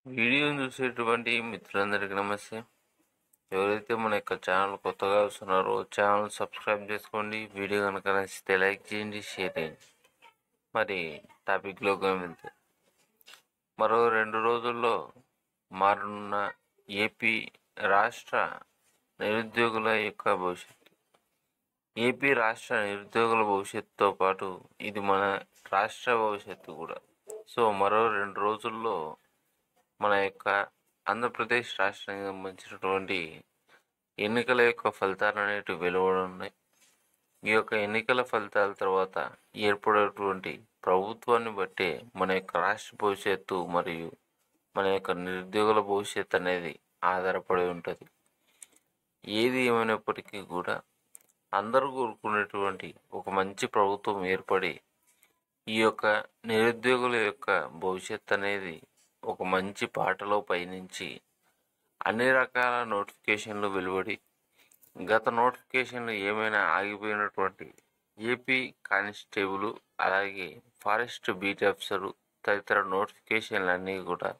వీడియోని చూసేటువంటి మిత్రులందరికీ నమస్తే. ఎవరైతే మన యొక్క ఛానల్ కొత్తగా వస్తున్నారో ఛానల్ సబ్స్క్రైబ్ చేసుకోండి. వీడియో కనుక నచ్చితే లైక్ చేయండి, షేర్ చేయండి. మరి టాపిక్లోకి వెళ్తే మరో 2 రోజుల్లో మారనున్న ఏపీ రాష్ట్ర నిరుద్యోగుల యొక్క భవిష్యత్తు. ఏపీ రాష్ట్ర నిరుద్యోగుల భవిష్యత్తుతో పాటు ఇది మన రాష్ట్ర భవిష్యత్తు కూడా. సో మరో 2 రోజుల్లో మన యొక్క ఆంధ్రప్రదేశ్ రాష్ట్రానికి సంబంధించినటువంటి ఎన్నికల యొక్క ఫలితాలు అనేవి వెలువడున్నాయి. ఈ యొక్క ఎన్నికల ఫలితాల తర్వాత ఏర్పడేటువంటి ప్రభుత్వాన్ని బట్టే మన యొక్క రాష్ట్ర భవిష్యత్తు మరియు మన యొక్క నిరుద్యోగుల భవిష్యత్తు అనేది ఆధారపడి ఉంటుంది. ఏది ఏమైనప్పటికీ కూడా అందరూ కోరుకునేటువంటి ఒక మంచి ప్రభుత్వం ఏర్పడి ఈ యొక్క నిరుద్యోగుల యొక్క భవిష్యత్తు అనేది ఒక మంచి బాటలో పయనించి అన్ని రకాల నోటిఫికేషన్లు వెలువడి గత నోటిఫికేషన్లు ఏమైనా ఆగిపోయినటువంటి ఏపీ కానిస్టేబుల్ అలాగే ఫారెస్ట్ బీట్ ఆఫీసరు తదితర నోటిఫికేషన్లు అన్నీ కూడా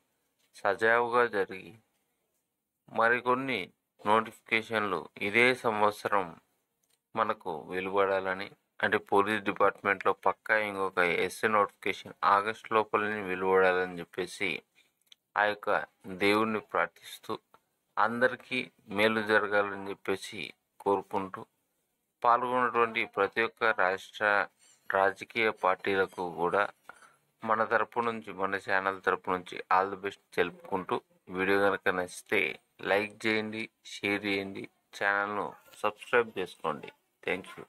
సజావుగా జరిగి మరికొన్ని నోటిఫికేషన్లు ఇదే సంవత్సరం మనకు వెలువడాలని, అంటే పోలీస్ డిపార్ట్మెంట్లో పక్కా ఇంకొక ఎస్ఏ నోటిఫికేషన్ ఆగస్టు లోపలని వెలువడాలని చెప్పేసి ఆ యొక్క దేవుణ్ణి ప్రార్థిస్తూ అందరికీ మేలు జరగాలని చెప్పేసి కోరుకుంటూ పాల్గొన్నటువంటి ప్రతి ఒక్క రాష్ట్ర రాజకీయ పార్టీలకు కూడా మన తరపు నుంచి, మన ఛానల్ తరపు నుంచి ఆల్ ది బెస్ట్ తెలుపుకుంటూ, వీడియో కనుక నచ్చితే లైక్ చేయండి, షేర్ చేయండి, ఛానల్ను సబ్స్క్రైబ్ చేసుకోండి. Thank you.